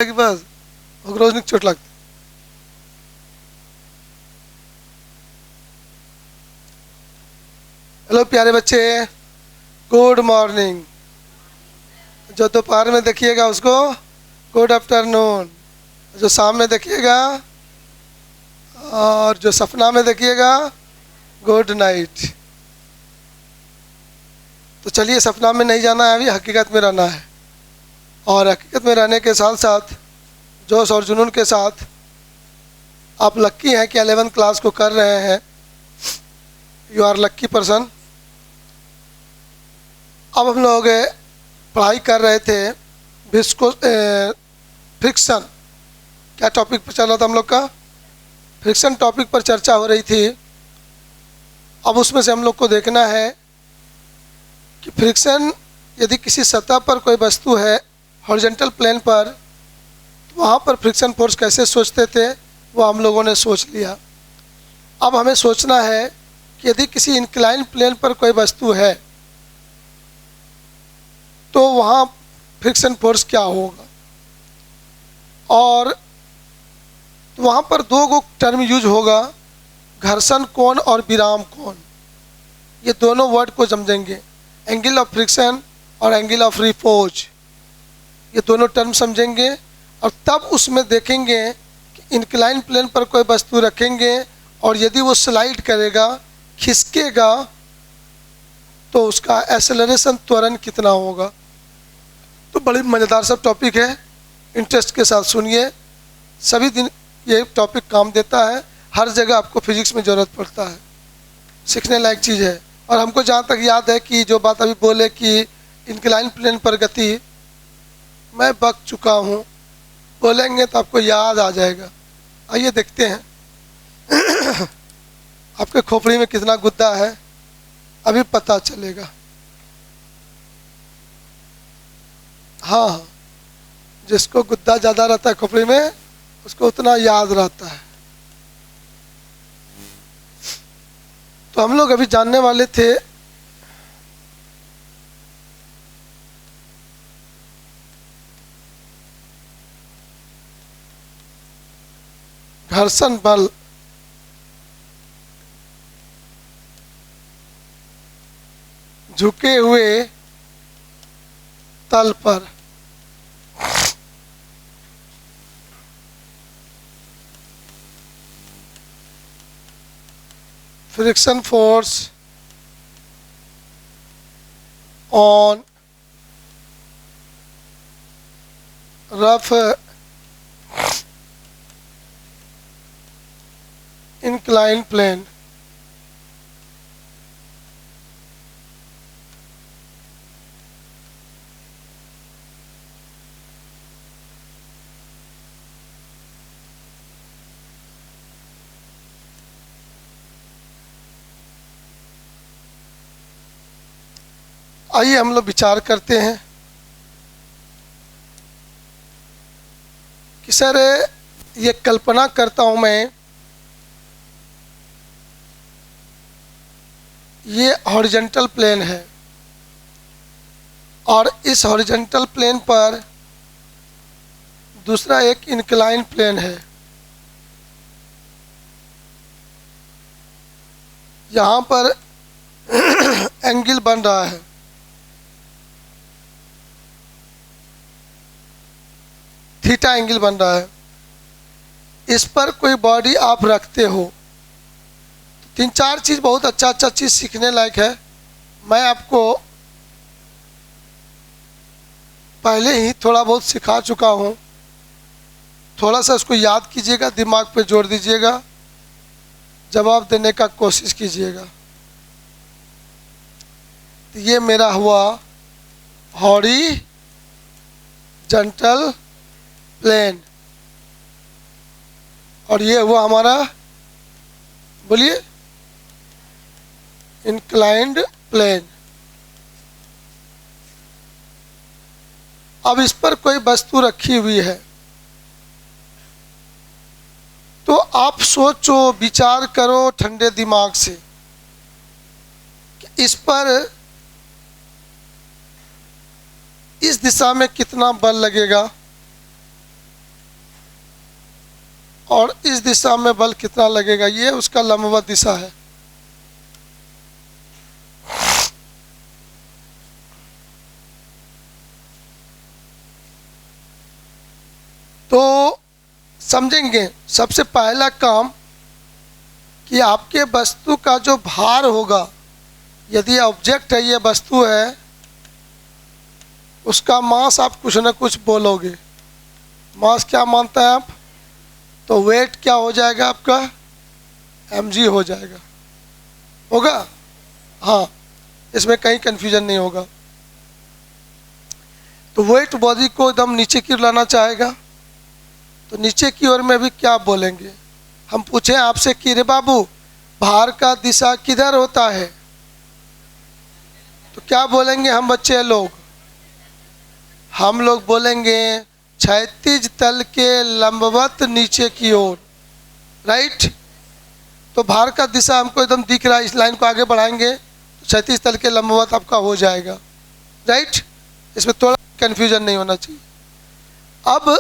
की बस रोज नहीं चोट लगती। हेलो प्यारे बच्चे, गुड मॉर्निंग। जो दोपहर में देखिएगा उसको गुड आफ्टरनून, जो शाम में देखिएगा और जो सपना में देखिएगा गुड नाइट। तो चलिए, सपना में नहीं जाना है, अभी हकीकत में रहना है। और हकीकत में रहने के साथ साथ जोश और जुनून के साथ आप लक्की हैं कि 11th क्लास को कर रहे हैं। You are lucky person. अब हम लोग पढ़ाई कर रहे थे विस्को फ्रिक्शन। क्या टॉपिक पर चल रहा था हम लोग का? फ्रिक्शन टॉपिक पर चर्चा हो रही थी। अब उसमें से हम लोग को देखना है कि फ्रिक्शन, यदि किसी सतह पर कोई वस्तु है हॉरिजॉन्टल प्लेन पर, तो वहाँ पर फ्रिक्शन फोर्स कैसे सोचते थे वो हम लोगों ने सोच लिया। अब हमें सोचना है कि यदि किसी इंक्लाइन प्लेन पर कोई वस्तु है तो वहाँ फ्रिक्शन फोर्स क्या होगा। और वहाँ पर दो टर्म यूज होगा, घर्षण कोण और विराम कोण। ये दोनों वर्ड को समझेंगे, एंगल ऑफ फ्रिक्शन और एंगल ऑफ रिपोज। ये दोनों टर्म समझेंगे और तब उसमें देखेंगे कि इंक्लाइन प्लेन पर कोई वस्तु रखेंगे और यदि वो स्लाइड करेगा, खिसकेगा, तो उसका एक्सेलरेशन त्वरण कितना होगा। तो बड़ी मज़ेदार सब टॉपिक है, इंटरेस्ट के साथ सुनिए। सभी दिन ये टॉपिक काम देता है, हर जगह आपको फिजिक्स में ज़रूरत पड़ता है, सीखने लायक चीज़ है। और हमको जहाँ तक याद है कि जो बात अभी बोले कि इंक्लाइन प्लेन पर गति, मैं बक चुका हूँ, बोलेंगे तो आपको याद आ जाएगा। आइए देखते हैं आपके खोपड़ी में कितना गुद्दा है, अभी पता चलेगा। हाँ, जिसको गुद्दा ज़्यादा रहता है खोपड़ी में, उसको उतना याद रहता है। तो हम लोग अभी जानने वाले थे घर्षण बल। झुके हुए तल पर friction force on rough inclined plane। आइए हम लोग विचार करते हैं कि सर, ये कल्पना करता हूँ मैं, ये हॉरिजॉन्टल प्लेन है और इस हॉरिजॉन्टल प्लेन पर दूसरा एक इंक्लाइन प्लेन है। यहाँ पर एंगल बन रहा है, थीटा एंगल बन रहा है। इस पर कोई बॉडी आप रखते हो, तो तीन चार चीज़, बहुत अच्छा चीज़ सीखने लायक है। मैं आपको पहले ही थोड़ा बहुत सिखा चुका हूँ, थोड़ा सा उसको याद कीजिएगा, दिमाग पे जोड़ दीजिएगा, जवाब देने का कोशिश कीजिएगा। तो ये मेरा हुआ हॉरिजॉन्टल प्लेन और ये हुआ हमारा, बोलिए, इंक्लाइंड प्लेन। अब इस पर कोई वस्तु रखी हुई है, तो आप सोचो, विचार करो ठंडे दिमाग से कि इस पर इस दिशा में कितना बल लगेगा और इस दिशा में बल कितना लगेगा, ये उसका लंबवत दिशा है। तो समझेंगे सबसे पहला काम कि आपके वस्तु का जो भार होगा, यदि ऑब्जेक्ट है, ये वस्तु है, उसका मास आप कुछ न कुछ बोलोगे। मास क्या मानता है आप? तो वेट क्या हो जाएगा आपका? mg हो जाएगा, होगा? हाँ, इसमें कहीं कंफ्यूजन नहीं होगा। तो वेट बॉडी को एकदम नीचे की ओर लाना चाहेगा, तो नीचे की ओर में भी क्या बोलेंगे? हम पूछें आपसे कि रे बाबू, भार का दिशा किधर होता है, तो क्या बोलेंगे हम बच्चे लोग? हम लोग बोलेंगे क्षैतिज तल के लंबवत नीचे की ओर, राइट। तो भार का दिशा हमको एकदम दिख रहा है, इस लाइन को आगे बढ़ाएंगे तो क्षैतिज तल के लंबवत आपका हो जाएगा, राइट। इसमें थोड़ा कन्फ्यूजन नहीं होना चाहिए। अब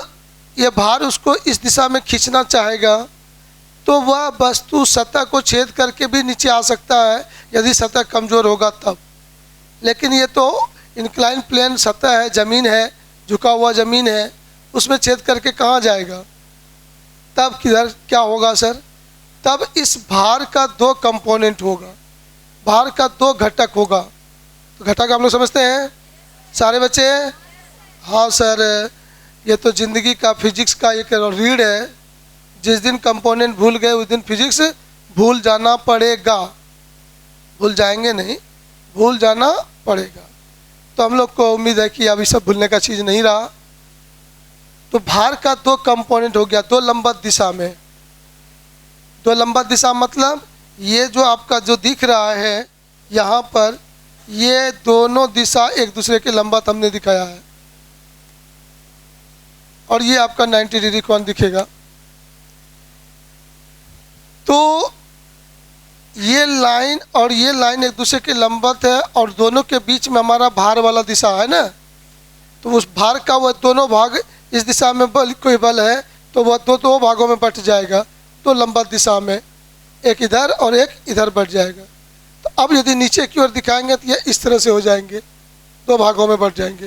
ये भार उसको इस दिशा में खींचना चाहेगा, तो वह वस्तु सतह को छेद करके भी नीचे आ सकता है यदि सतह कमज़ोर होगा तब। लेकिन ये तो इंक्लाइन प्लेन सतह है, ज़मीन है, झुका हुआ ज़मीन है, उसमें छेद करके कहाँ जाएगा? तब किधर क्या होगा सर? तब इस भार का दो कंपोनेंट होगा, भार का दो घटक होगा। तो घटक आप लोग समझते हैं सारे बच्चे? हाँ सर, ये तो ज़िंदगी का फिजिक्स का एक रीड है। जिस दिन कंपोनेंट भूल गए उस दिन फिजिक्स भूल जाना पड़ेगा। भूल जाएंगे नहीं, भूल जाना पड़ेगा। तो हम लोग को उम्मीद है कि अभी सब भूलने का चीज़ नहीं रहा। तो भार का दो कंपोनेंट हो गया, दो लंबवत दिशा में। दो लंबवत दिशा मतलब ये जो आपका जो दिख रहा है यहाँ पर, ये दोनों दिशा एक दूसरे के लंबवत हमने दिखाया है। और ये आपका 90 डिग्री कोण दिखेगा। तो ये लाइन और ये लाइन एक दूसरे के लंबवत है और दोनों के बीच में हमारा भार वाला दिशा है ना। तो उस भार का वह दोनों भाग, इस दिशा में बल कोई बल है तो वह दो भागों में बट जाएगा, तो लंबवत दिशा में, एक इधर और एक इधर बढ़ जाएगा। तो अब यदि नीचे की ओर दिखाएंगे तो ये इस तरह से हो जाएंगे, दो भागों में बढ़ जाएंगे।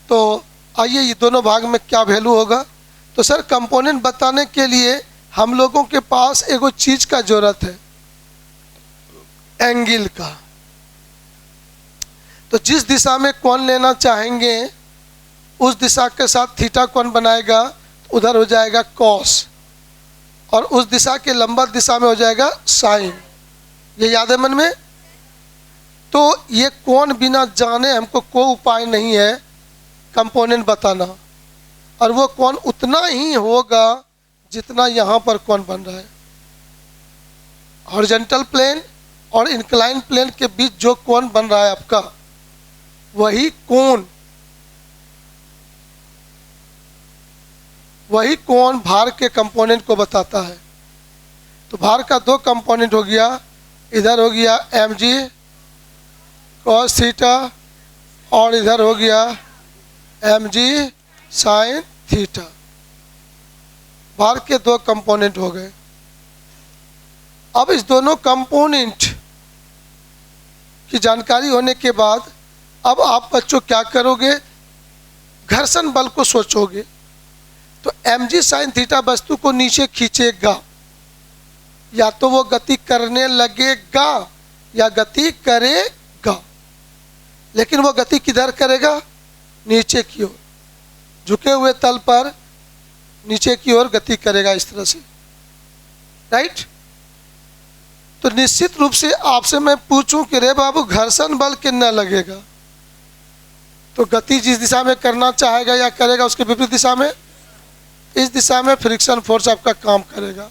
तो आइए ये दोनों भाग में क्या वैल्यू होगा? तो सर कंपोनेंट बताने के लिए हम लोगों के पास एगो चीज़ का ज़रूरत है, एंगल का। तो जिस दिशा में कोण लेना चाहेंगे उस दिशा के साथ थीटा कोण बनाएगा, उधर हो जाएगा कॉस, और उस दिशा के लंबवत दिशा में हो जाएगा साइन। ये याद है मन में? तो ये कोण बिना जाने हमको कोई उपाय नहीं है कंपोनेंट बताना, और वो कोण उतना ही होगा जितना यहाँ पर कोण बन रहा है। हॉरिजॉन्टल प्लेन और इंक्लाइन प्लेन के बीच जो कोण बन रहा है आपका, वही कोण भार के कंपोनेंट को बताता है। तो भार का दो कंपोनेंट हो गया, इधर हो गया mg cos थीटा और इधर हो गया mg sin थीटा। भार के दो कंपोनेंट हो गए। अब इस दोनों कंपोनेंट की जानकारी होने के बाद अब आप बच्चों क्या करोगे? घर्षण बल को सोचोगे। तो mg sin थीटा वस्तु को नीचे खींचेगा, या तो वो गति करने लगेगा या गति करेगा। लेकिन वो गति किधर करेगा? नीचे की ओर, झुके हुए तल पर नीचे की ओर गति करेगा, इस तरह से, राइट। तो निश्चित रूप से आपसे मैं पूछूं कि रे बाबू घर्षण बल कितना लगेगा, तो गति जिस दिशा में करना चाहेगा या करेगा उसके विपरीत दिशा में, इस दिशा में फ्रिक्शन फोर्स आपका काम करेगा।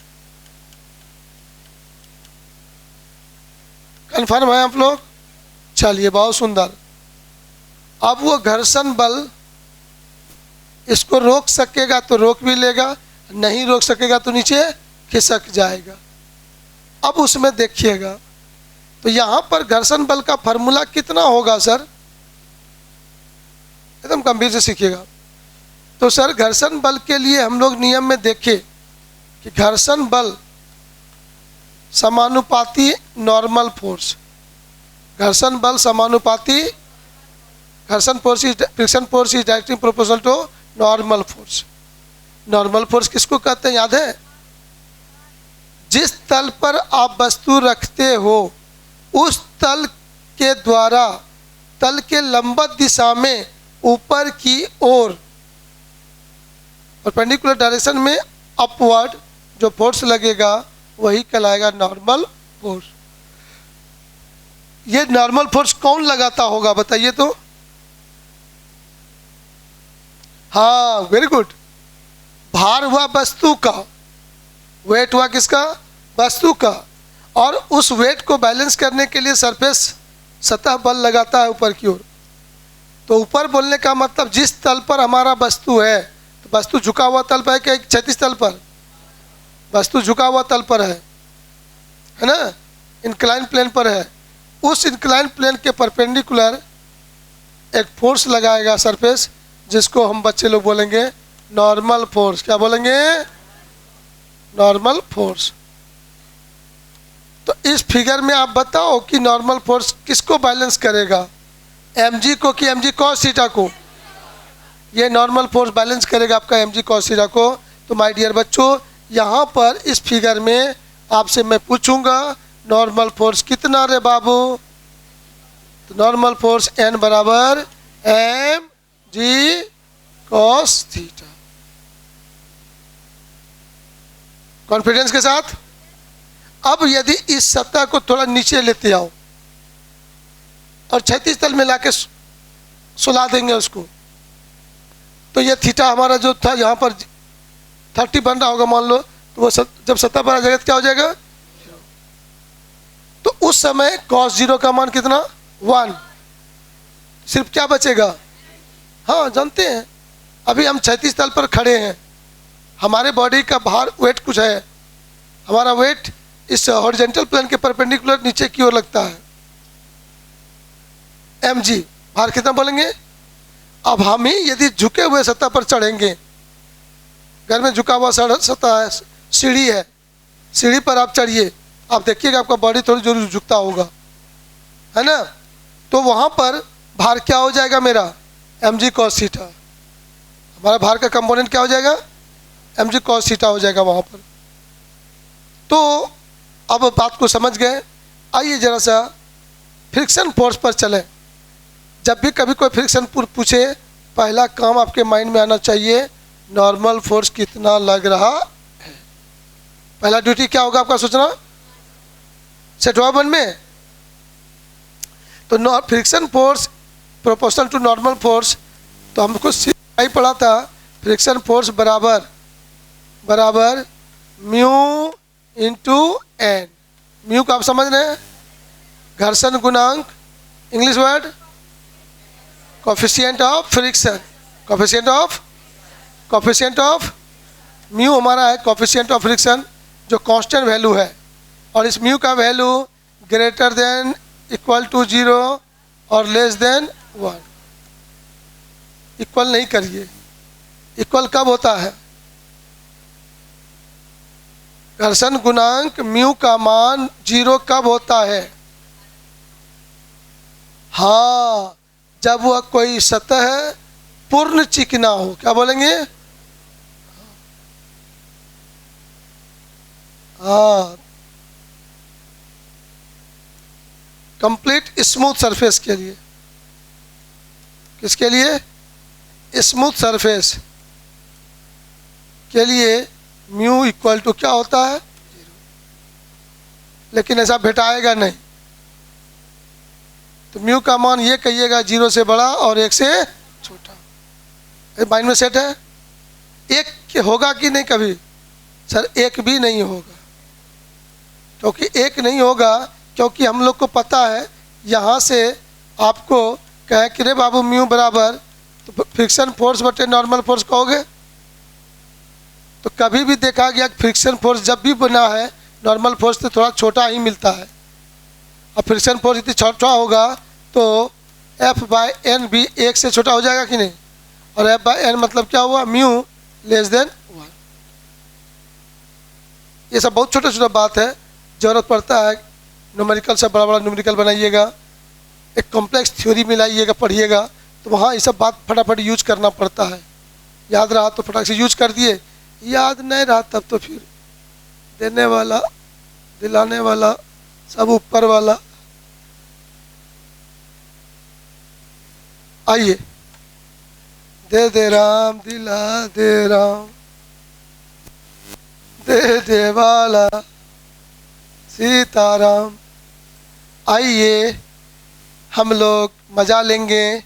कन्फर्म है आप लोग? चलिए, बहुत सुंदर। अब वो घर्षण बल इसको रोक सकेगा तो रोक भी लेगा, नहीं रोक सकेगा तो नीचे खिसक जाएगा। अब उसमें देखिएगा, तो यहाँ पर घर्षण बल का फॉर्मूला कितना होगा सर? एकदम गंभीर से सीखिएगा। तो सर घर्षण बल के लिए हम लोग नियम में देखें कि घर्षण बल समानुपाती नॉर्मल फोर्स, घर्षण बल समानुपाती, घर्षण force is friction force is directly proportional to normal force. Normal force किसको कहते हैं याद है? जिस तल पर आप वस्तु रखते हो उस तल के द्वारा तल के लंबवत दिशा में ऊपर की ओर परपेंडिकुलर डायरेक्शन में अपवर्ड जो फोर्स लगेगा वही कहलाएगा नॉर्मल फोर्स। ये नॉर्मल फोर्स कौन लगाता होगा बताइए तो? हाँ वेरी गुड, भार हुआ वस्तु का, वेट हुआ किसका? वस्तु का, और उस वेट को बैलेंस करने के लिए सरफेस सतह बल लगाता है ऊपर की ओर। तो ऊपर बोलने का मतलब जिस तल पर हमारा वस्तु है, तो वस्तु झुका हुआ तल पर है क्या क्षैतिज तल पर? वस्तु झुका हुआ तल पर है ना, इंक्लाइन प्लेन पर है। उस इंक्लाइन प्लेन के परपेंडिकुलर एक फोर्स लगाएगा सरफेस, जिसको हम बच्चे लोग बोलेंगे नॉर्मल फोर्स। क्या बोलेंगे? Normal force. तो इस फिगर में आप बताओ कि नॉर्मल फोर्स किसको बैलेंस करेगा, mg को कि mg cos थीटा को? ये नॉर्मल फोर्स बैलेंस करेगा आपका mg cos थीटा को। तो माय डियर बच्चों, यहाँ पर इस फिगर में आपसे मैं पूछूंगा नॉर्मल फोर्स कितना रे बाबू? तो नॉर्मल फोर्स n बराबर mg cos थीटा। कॉन्फिडेंस के साथ। अब यदि इस सतह को थोड़ा नीचे लेते आओ और क्षैतिज तल में लाके सुला देंगे उसको, तो ये थीटा हमारा जो था यहाँ पर 30 बन रहा होगा मान लो, तो वो जब सतह पर आ जाएगा तो क्या हो जाएगा? तो उस समय cos 0 का मान कितना? 1। सिर्फ क्या बचेगा? हाँ जानते हैं, अभी हम क्षैतिज तल पर खड़े हैं, हमारे बॉडी का भार वेट कुछ है, हमारा वेट इस हॉरिजॉन्टल प्लेन के परपेंडिकुलर नीचे की ओर लगता है, mg। भार कितना बोलेंगे? अब हम ही यदि झुके हुए सतह पर चढ़ेंगे, घर में झुका हुआ सतह है, सीढ़ी है, सीढ़ी पर आप चढ़िए, आप देखिएगा आपका बॉडी थोड़ी जरूर झुकता होगा, है ना? तो वहाँ पर भार क्या हो जाएगा मेरा? mg cos theta. हमारा भार का कंपोनेंट क्या हो जाएगा? mg cos थीटा हो जाएगा वहाँ पर। तो अब बात को समझ गए। आइए जरा सा फ्रिक्शन फोर्स पर चलें। जब भी कभी कोई फ्रिक्शन पूछे, पहला काम आपके माइंड में आना चाहिए नॉर्मल फोर्स कितना लग रहा है। पहला ड्यूटी क्या होगा आपका सोचना, सेट हुआ मन में? तो friction force proportional to normal force, तो हमको ही पढ़ा था फ्रिक्शन फोर्स बराबर म्यू इंटू एन। म्यू को आप समझ रहे हैं, घर्षण गुणांक, English word coefficient of friction, coefficient of mu हमारा है कोफिशिएंट ऑफ फ्रिक्शन, जो कांस्टेंट वैल्यू है, और इस म्यू का value greater than equal to 0 और लेस देन 1। इक्वल नहीं करिए, इक्वल कब होता है? घर्षण गुणांक म्यू का मान 0 कब होता है? हाँ, जब वह कोई सतह पूर्ण चिकना हो। क्या बोलेंगे? हाँ, कंप्लीट स्मूथ सरफेस के लिए। किसके लिए? स्मूथ सरफेस के लिए म्यू इक्वल टू क्या होता है? 0। लेकिन ऐसा भेटाएगा नहीं, तो म्यू का मान ये कहिएगा 0 से बड़ा और 1 से छोटा। माइंड में सेट है? 1 होगा कि नहीं कभी? सर 1 भी नहीं होगा, क्योंकि 1 नहीं होगा, क्योंकि हम लोग को पता है यहाँ से आपको कहे कि रे बाबू म्यू बराबर, तो फ्रिक्शन फोर्स बटे नॉर्मल फोर्स कहोगे, तो कभी भी देखा गया कि फ्रिक्शन फोर्स जब भी बना है नॉर्मल फोर्स से थोड़ा छोटा ही मिलता है। अब फ्रिक्शन फोर्स इतनी छोटा होगा तो F/n भी 1 से छोटा हो जाएगा कि नहीं? और F/n मतलब क्या हुआ? Mu less than 1। ये सब बहुत छोटा छोटा बात है, ज़रूरत पड़ता है न्यूमेरिकल से बड़ा बड़ा न्यूमेरिकल बनाइएगा, एक कॉम्प्लेक्स थ्योरी मिलाइएगा, पढ़िएगा, तो वहाँ ये सब बात फटाफट यूज करना पड़ता है। याद रहा तो फटाक से यूज कर दिए, याद नहीं रहा तब तो फिर देने वाला दिलाने वाला सब ऊपर वाला। आइए, दे दे राम दिला दे राम, दे दे वाला सीताराम। आइए हम लोग मजा लेंगे।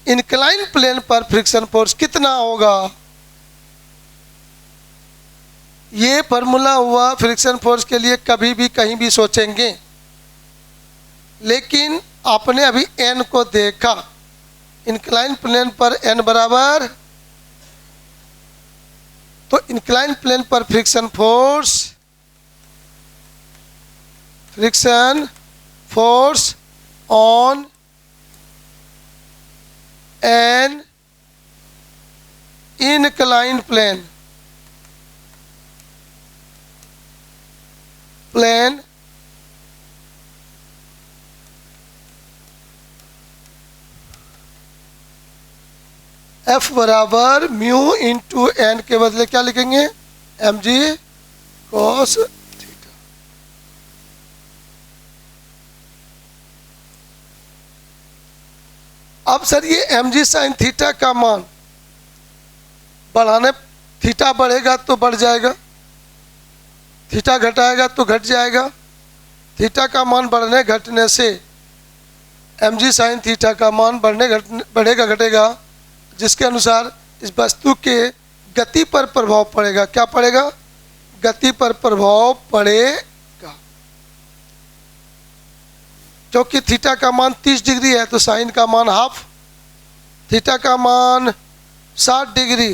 इंक्लाइन प्लेन पर फ्रिक्शन फोर्स कितना होगा? ये फॉर्मूला हुआ फ्रिक्शन फोर्स के लिए, कभी भी कहीं भी सोचेंगे, लेकिन आपने अभी एन को देखा। इंक्लाइन प्लेन पर एन बराबर, तो इंक्लाइन प्लेन पर friction force on an inclined plane F बराबर म्यू इंटू एन के बदले क्या लिखेंगे? mg cos theta. अब सर ये mg sin थीटा का मान बढ़ाने, थीटा बढ़ेगा तो बढ़ जाएगा, थीटा घटाएगा तो घट जाएगा। थीटा का मान बढ़ने घटने से mg sin थीटा का मान बढ़ेगा घटेगा, जिसके अनुसार इस वस्तु के गति पर प्रभाव पड़ेगा। क्या पड़ेगा? गति पर प्रभाव पड़ेगा। क्योंकि थीटा का मान 30 डिग्री है तो साइन का मान हाफ, थीटा का मान 60 डिग्री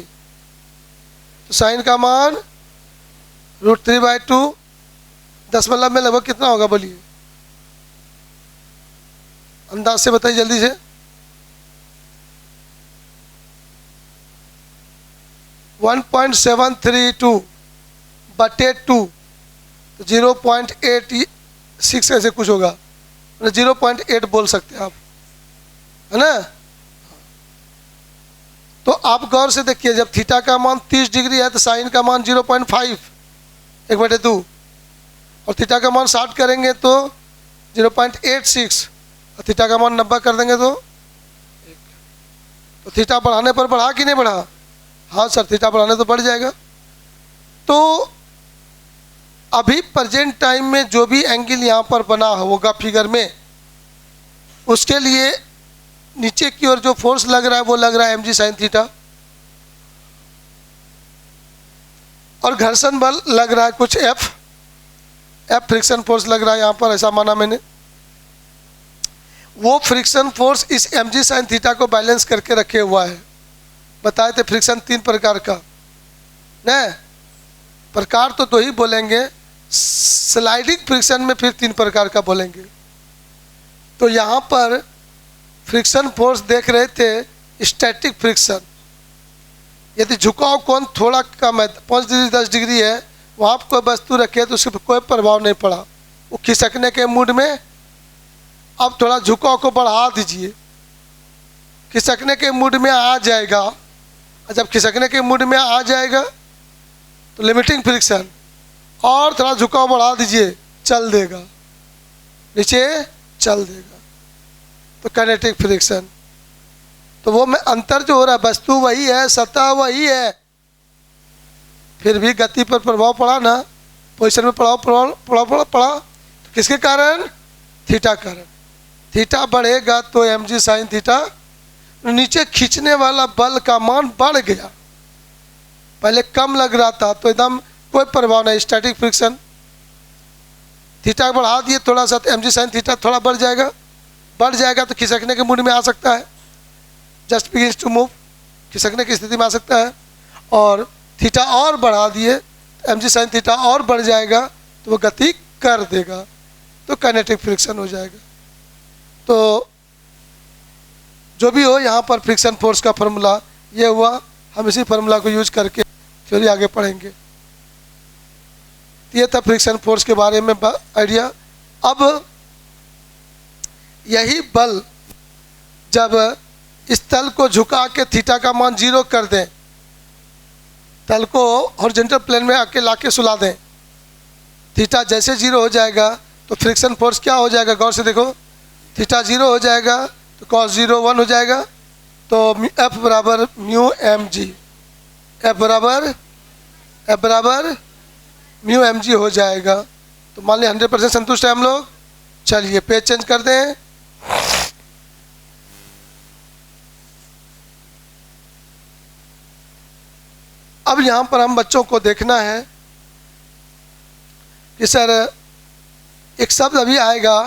तो साइन का मान √3/2। दशमलव में लगभग कितना होगा बोलिए, अंदाज से बताइए जल्दी से। 1.732 बटे 2 तो 0.86 ऐसे कुछ होगा, 0.8 बोल सकते हैं आप, है ना। तो आप गौर से देखिए, जब थीटा का मान 30 डिग्री है तो साइन का मान 0.5 1/2, और थीटा का मान 60 करेंगे तो 0.86, और थीटा का मान 90 कर देंगे तो थीटा बढ़ाने पर बढ़ा कि नहीं बढ़ा? हाँ सर, थीटा बढ़ाने तो बढ़ जाएगा। तो अभी प्रेजेंट टाइम में जो भी एंगल यहाँ पर बना होगा फिगर में, उसके लिए नीचे की ओर जो फोर्स लग रहा है वो लग रहा है mg sin थीटा, और घर्षण बल लग रहा है कुछ F फ्रिक्शन फोर्स लग रहा है यहाँ पर, ऐसा माना मैंने। वो फ्रिक्शन फोर्स इस mg sin थीटा को बैलेंस करके रखे हुआ है। बताए थे फ्रिक्शन 3 प्रकार का, न प्रकार तो 2 ही बोलेंगे, स्लाइडिंग फ्रिक्शन में फिर 3 प्रकार का बोलेंगे। तो यहाँ पर फ्रिक्शन फोर्स देख रहे थे स्टैटिक फ्रिक्शन। यदि झुकाव कोण थोड़ा कम है, 5 डिग्री 10 डिग्री है, वहाँ पर कोई वस्तु रखे तो उसके पर कोई प्रभाव नहीं पड़ा, वो खिसकने के मूड में। अब थोड़ा झुकाव को बढ़ा दीजिए, खिसकने के मूड में आ जाएगा, और जब खिसकने के मूड में आ जाएगा तो लिमिटिंग फ्रिक्शन, और थोड़ा झुकाव बढ़ा दीजिए, चल देगा, नीचे चल देगा, तो काइनेटिक फ्रिक्शन। तो वो में अंतर जो हो रहा है, वस्तु वही है, सतह वही है, फिर भी गति पर प्रभाव पड़ा ना, पोजीशन में पड़ा तो किसके कारण? थीटा कारण। थीटा बढ़ेगा तो mg sin थीटा, नीचे खींचने वाला बल का मान बढ़ गया, पहले कम लग रहा था तो एकदम कोई प्रभाव नहीं, स्टैटिक फ्रिक्शन। थीटा बढ़ा दिए थोड़ा सा तो mg sin थीटा थोड़ा बढ़ जाएगा तो खिसकने के मूड में आ सकता है, जस्ट बिगिंस टू मूव, खिसकने की स्थिति में आ सकता है। और थीटा और बढ़ा दिए mg sin थीटा और बढ़ जाएगा तो वो गति कर देगा, तो काइनेटिक फ्रिक्शन हो जाएगा। तो जो भी हो, यहाँ पर फ्रिक्शन फोर्स का फार्मूला ये हुआ। हम इसी फार्मूला को यूज करके थ्योरी आगे पढ़ेंगे। तो ये था फ्रिक्शन फोर्स के बारे में आइडिया। अब यही बल जब इस तल को झुका के थीटा का मान 0 कर दें, तल को हॉरिजॉन्टल प्लेन में आके लाके सुला दें, थीटा जैसे 0 हो जाएगा तो फ्रिक्शन फोर्स क्या हो जाएगा, गौर से देखो, थीटा 0 हो जाएगा तो cos 0 1 हो जाएगा, तो F बराबर म्यू एम जी, F बराबर म्यू एम जी हो जाएगा। तो मान लिया 100% संतुष्ट है हम लोग। चलिए पेज चेंज कर दें। अब यहाँ पर हम बच्चों को देखना है कि सर एक शब्द अभी आएगा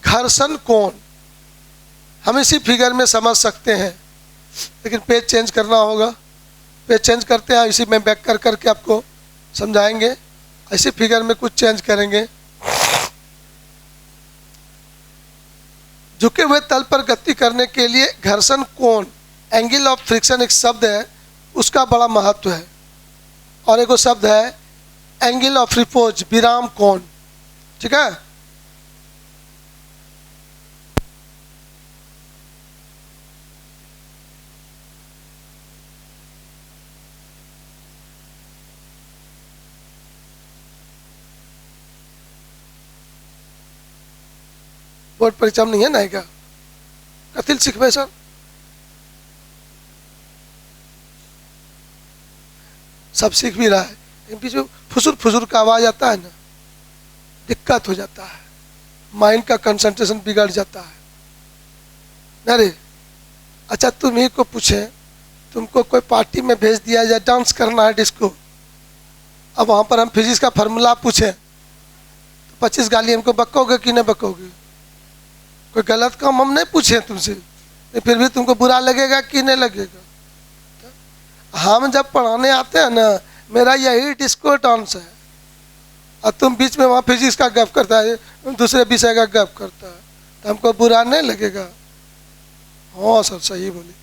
घर्षण कोण, हम इसी फिगर में समझ सकते हैं, लेकिन पेज चेंज करना होगा। पेज चेंज करते हैं, इसी में बैक कर करके आपको समझाएंगे। इसी फिगर में कुछ चेंज करेंगे। झुके हुए तल पर गति करने के लिए घर्षण कोण, एंगल ऑफ फ्रिक्शन एक शब्द है, उसका बड़ा महत्व है। और एक शब्द है एंगल ऑफ रिपोज, विराम कोण, ठीक है। बोर्ड परीक्षा में नहीं है ना क्या, कथिल सीखबे सर, सब सीख भी रहा है, लेकिन बीच में फुसुर फुसुर का आवाज आता है ना, दिक्कत हो जाता है, माइंड का कंसंट्रेशन बिगड़ जाता है। अरे अच्छा, तुम ही को पूछे, तुमको कोई पार्टी में भेज दिया जाए, डांस करना है डिस्को, अब वहाँ पर हम फिजिक्स का फार्मूला पूछें तो 25 गाली हमको बकोगे कि नहीं बकोगे? कोई गलत काम हम नहीं पूछे तुमसे, फिर भी तुमको बुरा लगेगा कि नहीं लगेगा? हम जब पढ़ाने आते हैं ना, मेरा यही डिस्को डांस है, और तुम बीच में वहाँ फिजिक्स का गप करता है, दूसरे विषय का गप करता है, तो हमको बुरा नहीं लगेगा? हाँ सर सही बोली,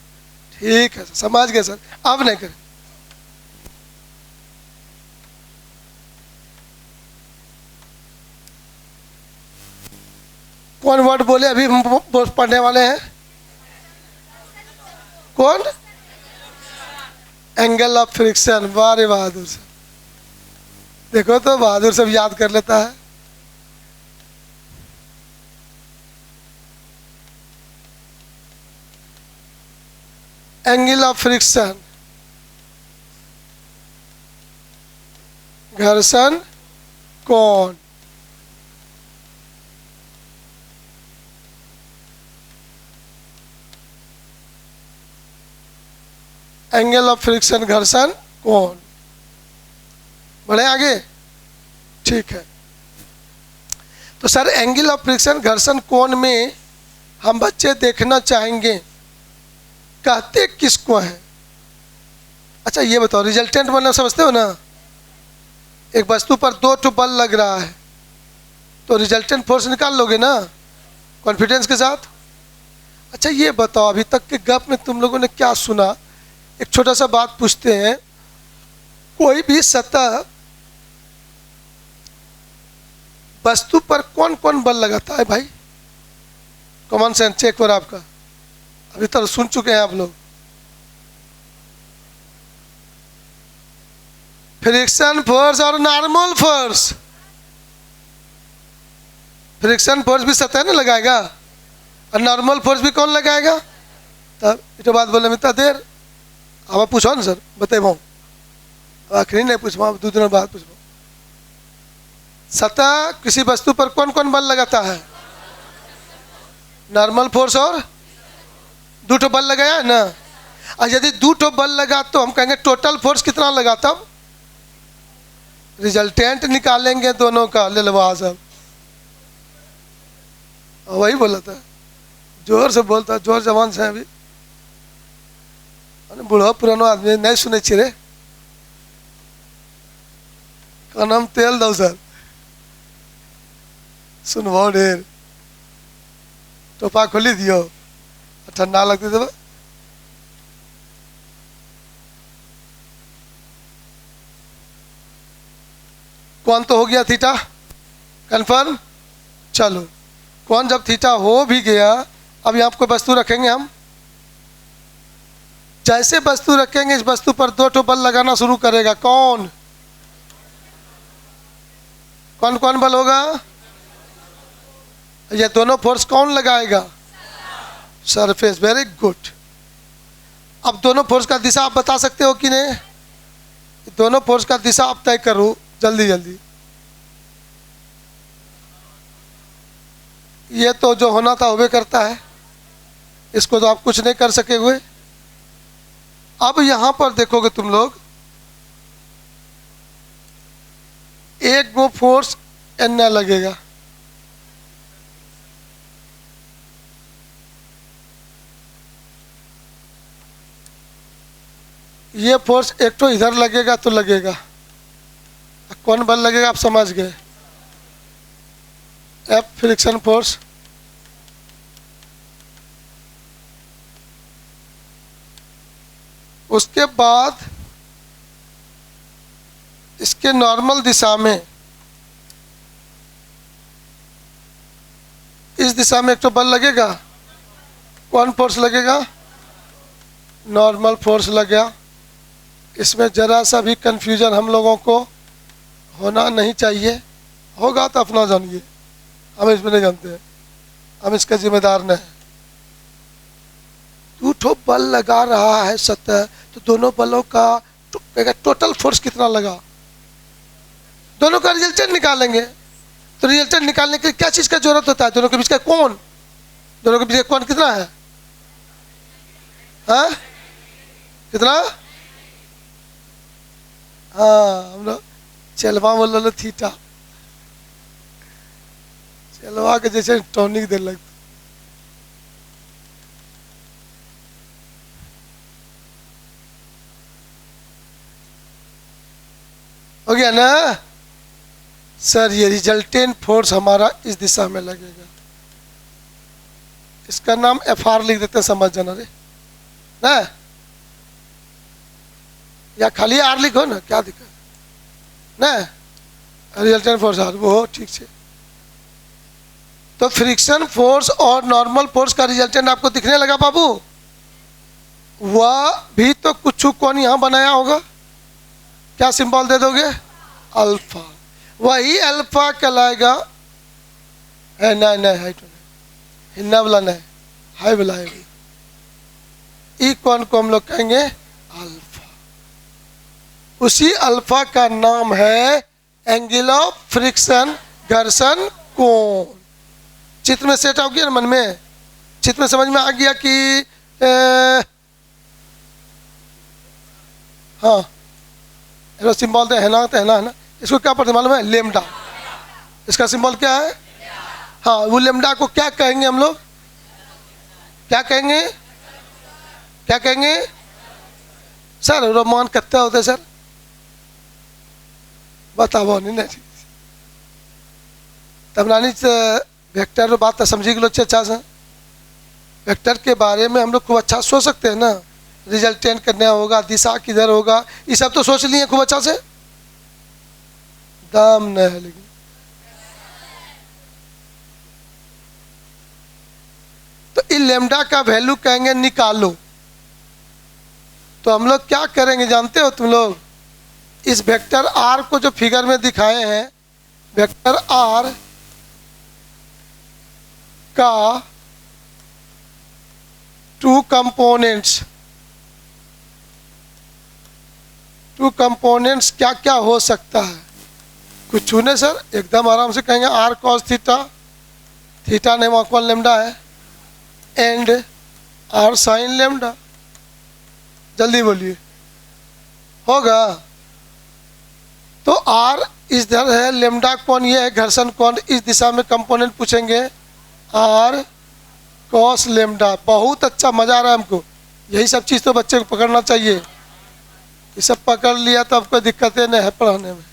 ठीक है सर, समझ गए सर, अब नहीं करें। कौन वर्ड बोले अभी हम पढ़ने वाले हैं? कौन? Angle of friction. वाह रे बहादुर से, देखो तो बहादुर सब याद कर लेता है। एंगल ऑफ फ्रिक्शन, घर्षण कोण। एंगल ऑफ फ्रिक्शन, घर्षण कोण। बढ़े आगे, ठीक है। तो सर एंगल ऑफ फ्रिक्शन घर्षण कोण में हम बच्चे देखना चाहेंगे, कहते किसको है? अच्छा ये बताओ, रिजल्टेंट मतलब समझते हो ना? एक वस्तु पर 2 ठो बल लग रहा है, तो रिजल्टेंट फोर्स निकाल लोगे ना कॉन्फिडेंस के साथ। अच्छा ये बताओ, अभी तक के गप में तुम लोगों ने क्या सुना? एक छोटा सा बात पूछते हैं, कोई भी सतह वस्तु पर कौन कौन बल लगाता है भाई? कॉमन सेंस चेक करो आपका, अभी तक सुन चुके हैं आप लोग। फ्रिक्शन फोर्स और नॉर्मल फोर्स। फ्रिक्शन फोर्स भी सतह ने लगाएगा, और नॉर्मल फोर्स भी कौन लगाएगा? तब इतना बात बोले में इतना देर, अब पूछो ना सर, बताओ आखिरी नहीं पूछवा, 2 दिनों बाद पूछवा। सतह किसी वस्तु पर कौन कौन बल लगाता है? नॉर्मल फोर्स और 2 ठो बल लगाया है ना। और यदि 2 ठो बल लगा तो हम कहेंगे टोटल फोर्स कितना लगा, तब रिजल्टेंट निकालेंगे दोनों का। ले लो सब, वही बोला था, जोर से बोलता, जोर जवान से अभी बूढ़ा पुरानो आदमी नहीं सुने रे, का नाम तेल दो सर, सुनवाओ ढेर, टोपा खोली दियो, ठंडा लगती तो कौन तो हो गया थीटा कन्फर्म। चलो कौन जब थीटा हो भी गया, अब यहाँ कोई वस्तु रखेंगे हम। जैसे वस्तु रखेंगे इस वस्तु पर दो ठो बल लगाना शुरू करेगा। कौन कौन कौन बल होगा? ये दोनों फोर्स कौन लगाएगा? सरफेस। Very good. अब दोनों फोर्स का दिशा आप बता सकते हो कि नहीं? दोनों फोर्स का दिशा आप तय करो जल्दी जल्दी। ये तो जो होना था वो करता है, इसको तो आप कुछ नहीं कर सके हुए। अब यहां पर देखोगे तुम लोग, एक वो फोर्स एन लगेगा, ये फोर्स एक तो इधर लगेगा तो लगेगा। कौन बल लगेगा आप समझ गए? F friction force. उसके बाद इसके नॉर्मल दिशा में, इस दिशा में एक तो बल लगेगा। कौन फोर्स लगेगा? नॉर्मल फोर्स लगेगा। इसमें जरा सा भी कंफ्यूजन हम लोगों को होना नहीं चाहिए। होगा तो अपना जानिए, हम इसमें नहीं जानते हैं, हम इसका जिम्मेदार नहीं। दो ठो बल लगा रहा है सतह, तो दोनों बलों का टोटल फोर्स कितना लगा, दोनों का रिजल्टेंट निकालेंगे। तो रिजल्टेंट निकालने के लिए क्या चीज़ का जरूरत होता है? दोनों के बीच का कोण। दोनों के बीच का कोण कितना है? हाँ कितना? हाँ हम लोग चलवा बोल लो थीटा, चलवा के जैसे टॉनिक दे लगता। हो गया ना सर? ये रिजल्टेंट फोर्स हमारा इस दिशा में लगेगा, इसका नाम एफ आर लिख देते हैं, समझ जाना रे ना, या खाली आर लिखो ना, क्या दिक्कत ना। रिजल्टेंट फोर्स आर वो ठीक है। तो फ्रिक्शन फोर्स और नॉर्मल फोर्स का रिजल्टेंट आपको दिखने लगा बाबू? वह भी तो कुछ कौन यहाँ बनाया होगा, क्या सिंबल दे दोगे? अल्फा। वही अल्फा कहलाएगा। नहीं नहीं है तो नहीं, हिलना वाला नहीं, हाई वाला है। ई कौन को हम लोग कहेंगे? अल्फा। उसी अल्फा का नाम है एंगल ऑफ फ्रिक्शन, घर्षण कोण। चित्र में सेट हो गया ना मन में? चित्र में समझ में आ गया कि हाँ सिंबल तो है ना, तो है ना। इसको क्या पढ़ते मालूम है? लेमडा। इसका सिंबल क्या है? हाँ वो लेमडा को क्या कहेंगे हम लोग? क्या कहेंगे? क्या कहेंगे सर? रोमान कितना होता है सर? बताओ नहीं तब नानी वेक्टर बात तो समझी गलो अच्छा से। वेक्टर के बारे में हम लोग खूब अच्छा सोच सकते हैं ना, रिजल्टेंट करना होगा, दिशा किधर होगा, ये सब तो सोच लिए खूब अच्छा से। दाम नहीं है लेकिन तो इन लेमडा का वैल्यू कहेंगे निकालो। तो हम लोग क्या करेंगे जानते हो तुम लोग? इस वेक्टर आर को जो फिगर में दिखाए हैं, वेक्टर आर का टू कंपोनेंट्स क्या क्या हो सकता है? कुछ छूने सर, एकदम आराम से कहेंगे आर कॉस थीटा, थीटा ने वहाँ कौन लेमडा है, एंड आर साइन लेमडा। जल्दी बोलिए, होगा? तो आर इधर है, लेमडा कौन ये है, घर्षण कौन। इस दिशा में कंपोनेंट पूछेंगे आर कॉस लेमडा। बहुत अच्छा, मजा आ रहा है हमको। यही सब चीज़ तो बच्चे को पकड़ना चाहिए। ये सब पकड़ लिया तो अब कोई दिक्कतें नहीं है पढ़ाने में।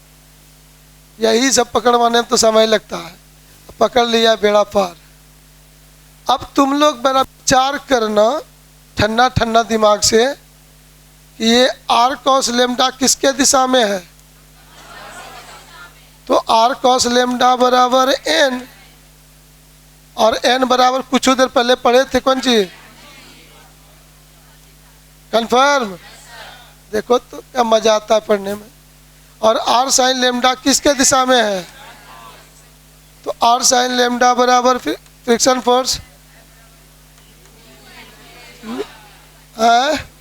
यही सब पकड़वाने में तो समय लगता है, पकड़ लिया बेड़ा पार। अब तुम लोग मेरा विचार करना ठंडा ठंडा दिमाग से कि ये आर कॉस लेमडा किसके दिशा में है? तो आर कॉस लेमडा बराबर एन, और एन बराबर कुछ देर पहले पढ़े थे कौन चीज, कंफर्म। देखो तो क्या मजा आता है पढ़ने में। और आर साइन लेमडा किसके दिशा में है, तो आर साइन लेमडा बराबर फ्रिक्शन फोर्स है।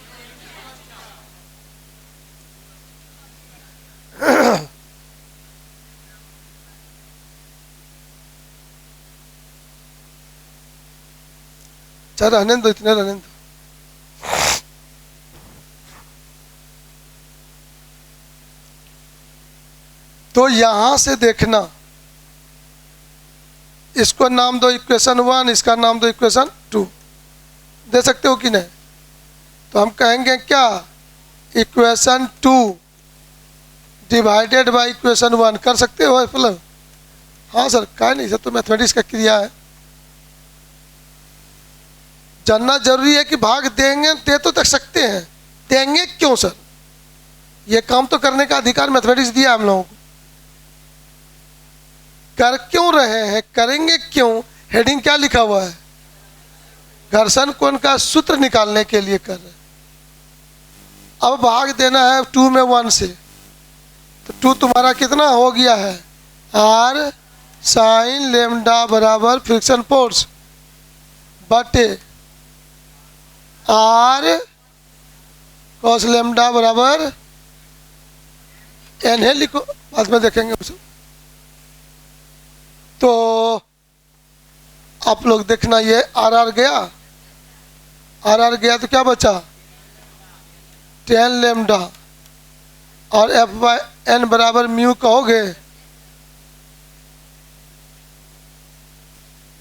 चल रहने दो, इतने रहने दो। तो यहां से देखना, इसको नाम दो इक्वेशन 1, इसका नाम दो इक्वेशन 2, दे सकते हो कि नहीं। तो हम कहेंगे क्या, इक्वेशन 2 डिवाइडेड बाय इक्वेशन 1, कर सकते हो मतलब। हाँ सर, क्या नहीं सर, तो मैथमेटिक्स का क्रिया है। जानना जरूरी है कि भाग देंगे, दे तो तक सकते हैं, देंगे क्यों सर, ये काम तो करने का अधिकार मैथमेटिक्स दिया हम लोगों को। कर क्यों रहे हैं, करेंगे क्यों, हेडिंग क्या लिखा हुआ है, घर्षण कोण का सूत्र निकालने के लिए कर रहे हैं। अब भाग देना है 2 में 1 से, तो 2 तुम्हारा कितना हो गया है, आर साइन लेमडा बराबर फ्रिक्शन फोर्स बटे आर कॉस लेमडा बराबर एन है, लिखो बाद में देखेंगे उसे। तो आप लोग देखना, ये आर आर गया, आर आर गया तो क्या बचा, 10 लेमडा, और एफ बाय एन बराबर म्यू कहोगे।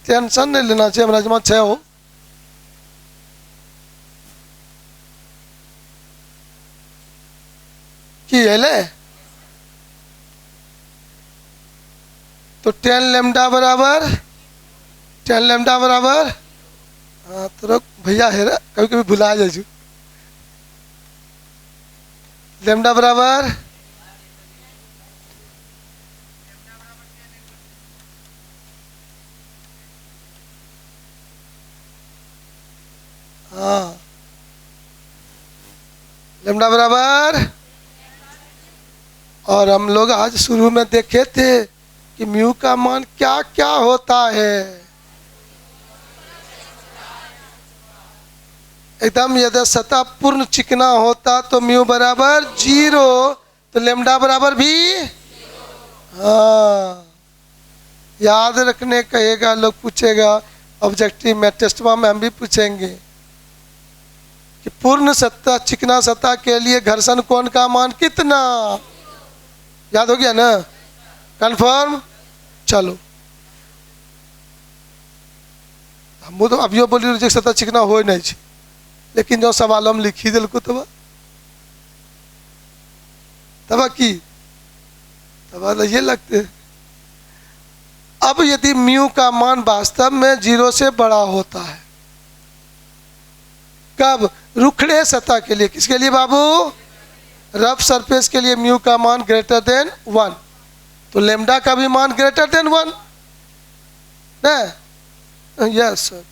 टेंशन नहीं लेना चाहिए, हमारा जमा 6 हो। कि ले तो 10 लेमडा बराबर, 10 लेमडा बराबर, हाँ तो भैया है, कभी कभी भुला जाए, लेमडा बराबर हाँ, लेमडा बराबर, और हम लोग आज शुरू में देखे थे कि म्यू का मान क्या क्या होता है, एकदम यदि सतह पूर्ण चिकना होता तो म्यू बराबर 0, तो लेमडा बराबर भी, हाँ याद रखने कहेगा, लोग पूछेगा ऑब्जेक्टिव में, टेस्टवा में हम भी पूछेंगे कि पूर्ण सतह चिकना सतह के लिए घर्षण कोण का मान कितना, याद हो गया ना, कंफर्म। चलो हम तो अभियो बोली रिजेक्ट सतह चिकना हो नहीं छी, लेकिन जो सवाल हम लिखी दिल को तब की तब ये लगते। अब यदि म्यू का मान वास्तव में 0 से बड़ा होता है, कब, रुखड़े सतह के लिए, किसके लिए बाबू, रफ सरफेस के लिए म्यू का मान ग्रेटर देन 1, तो लेमडा का भी मान ग्रेटर देन 1 ना, यस सर।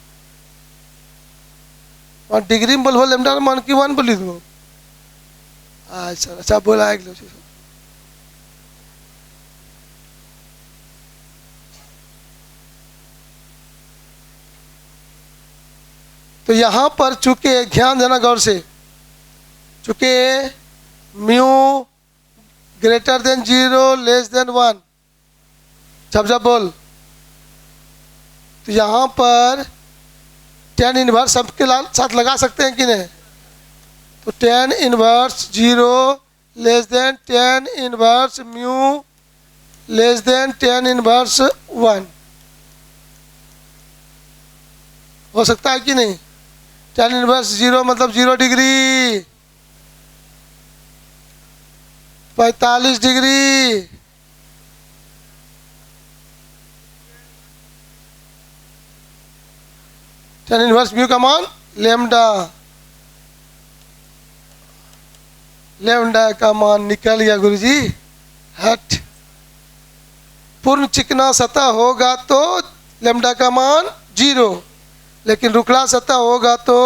और डिग्री में बोलो लेमडा मान की 1 बोली दो, अच्छा अच्छा बोला एक लो। तो यहां पर चूंकि ध्यान देना गौर से, चूंकि mu greater than 0 less than 1, जब बोल, तो यहां पर tan इनवर्स सबके साथ लगा सकते हैं कि नहीं, तो tan inverse 0 less than tan inverse mu less than tan inverse 1 हो सकता है कि नहीं। tan इनवर्स 0 मतलब 0 degree, 45 degree, tan inverse mu का मान लेमडा, लेमडा का मान निकल गया गुरुजी, हट पूर्ण चिकना सतह होगा तो लैम्डा का मान 0, लेकिन रुखड़ा सतह होगा तो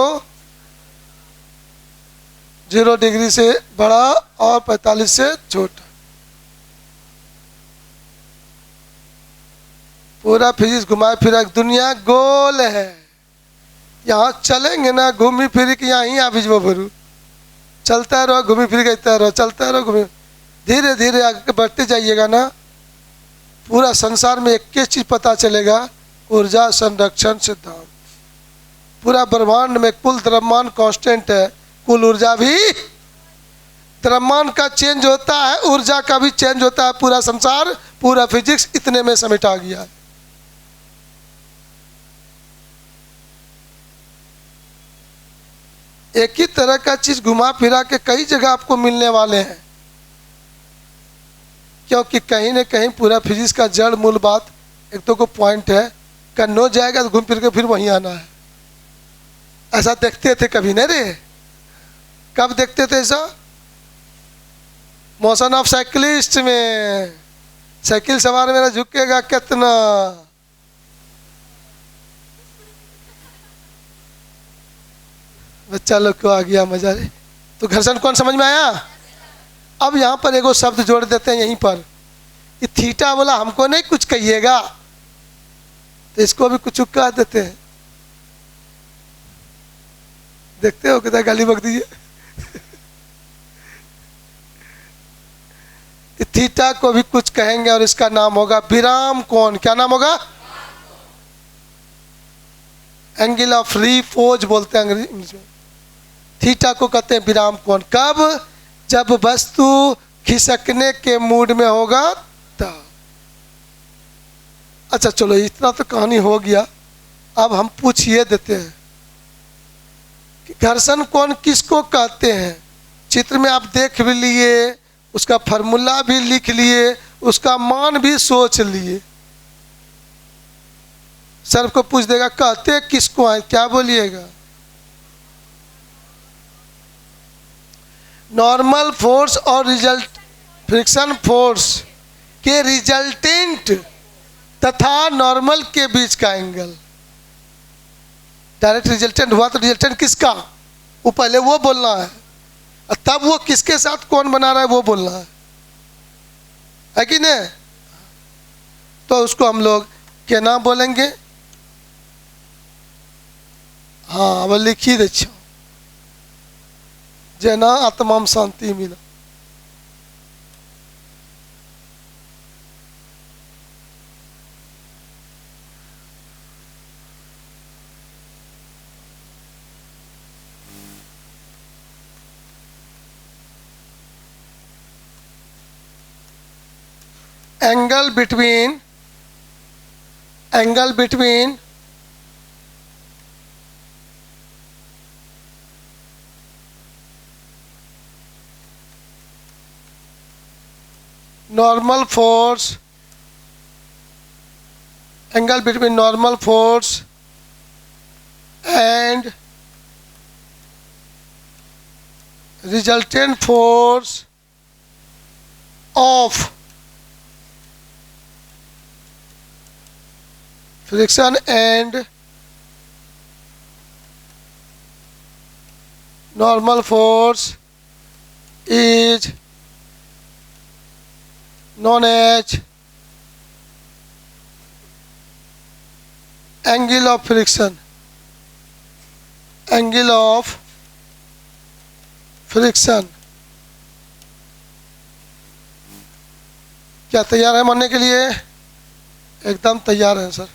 0 डिग्री से बड़ा और 45 से छोटा। पूरा फिजिक्स घुमाए फिरा, दुनिया गोल है, यहाँ चलेंगे ना घूमी फिर के यहाँ ही आ भिजबो भरू, चलता रहो घूमी फिर कहता रहो, चलता रहो घूमी, धीरे धीरे आगे बढ़ते जाइएगा ना, पूरा संसार में एक ही चीज पता चलेगा, ऊर्जा संरक्षण सिद्धांत। पूरा ब्रह्मांड में कुल द्रव्यमान कांस्टेंट है, कुल ऊर्जा भी, द्रव्यमान का चेंज होता है, ऊर्जा का भी चेंज होता है। पूरा संसार, पूरा फिजिक्स इतने में समेटा गया है। एक ही तरह का चीज घुमा फिरा के कई जगह आपको मिलने वाले हैं, क्योंकि कहीं न कहीं पूरा फिजिक्स का जड़ मूल बात एक तो को पॉइंट है, कन्नो जाएगा तो घूम फिर के फिर वहीं आना है। ऐसा देखते थे कभी नहीं रे? कब देखते थे ऐसा? मोशन ऑफ साइकिलिस्ट में साइकिल सवार मेरा झुकेगा कितना, बच्चा लोग को आ गया मजा रे। तो घर्षण कौन समझ में आया? अब यहाँ पर एगो शब्द जोड़ देते हैं यहीं पर, ये थीटा बोला हमको नहीं कुछ कहिएगा, तो इसको भी कुछ कह देते हैं। देखते हो कितना गाली बक दीजिए। थीटा को भी कुछ कहेंगे और इसका नाम होगा विराम कोण। क्या नाम होगा? एंगल ऑफ रिपोज बोलते हैं अंग्रेजी में। थीटा को कहते हैं विराम कोण। कब? जब वस्तु खिसकने के मूड में होगा तब। अच्छा चलो इतना तो कहानी हो गया, अब हम पूछ ये देते हैं कि घर्षण कोण किसको कहते हैं। चित्र में आप देख भी लिए, उसका फार्मूला भी लिख लिए, उसका मान भी सोच लिए। सर को पूछ देगा कहते किसको है, क्या बोलिएगा? नॉर्मल फोर्स और रिजल्ट फ्रिक्शन फोर्स के रिजल्टेंट तथा नॉर्मल के बीच का एंगल। डायरेक्ट रिजल्टेंट हुआ तो रिजल्टेंट किसका, वो पहले वो बोलना है, और तब वो किसके साथ कौन बना रहा है वो बोलना है कि नहीं? तो उसको हम लोग क्या नाम बोलेंगे? हाँ वो लिखी दे जना आत्मा में शांति मिला। Angle between normal force, angle between normal force and resultant force of friction and normal force is known as angle of friction. Angle of friction। क्या तैयार है मानने के लिए? एकदम तैयार है सर।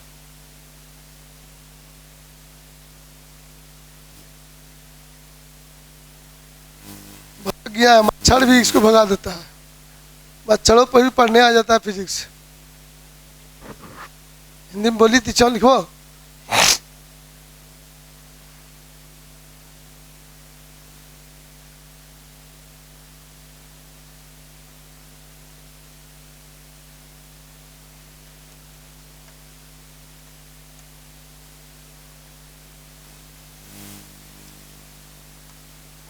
भाग गया है, मच्छर भी इसको भगा देता है। बच्चों पर भी पढ़ने आ जाता है फिजिक्स। हिंदी में बोली थी, चलो लिखो।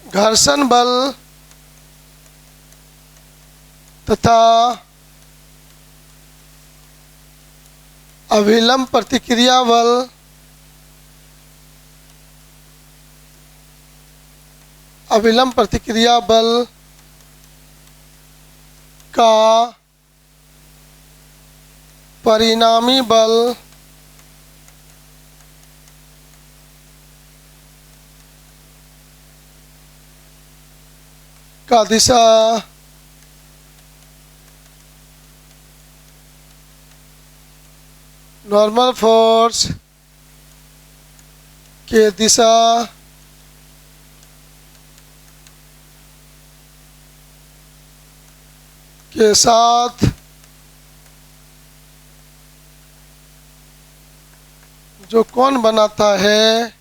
घर्षण बल तथा अभिलंब प्रतिक्रिया बल अभिलंब प्रतिक्रिया बल का परिणामी बल का दिशा नॉर्मल फोर्स के दिशा के साथ जो कोण बनाता है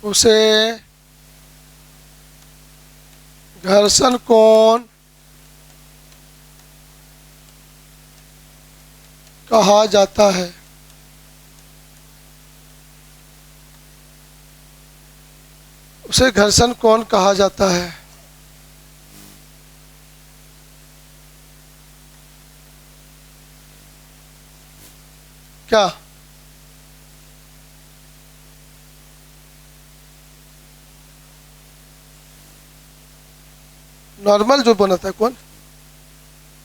उसे घर्षण कोण कहा जाता है। उसे घर्षण कोण कहा जाता है। क्या नॉर्मल जो बनाता है कौन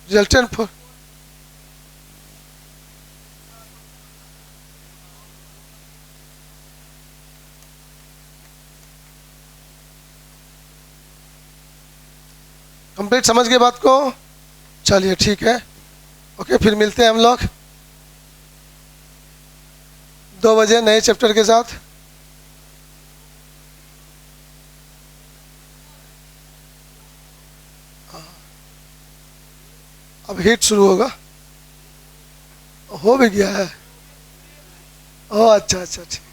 रिजल्टेंट फोर्स कंप्लीट समझ गए बात को। चलिए ठीक है, ओके, फिर मिलते हैं हम लोग 2 बजे नए चैप्टर के साथ। अब हीट शुरू होगा, हो भी गया है। ओह अच्छा अच्छा अच्छा।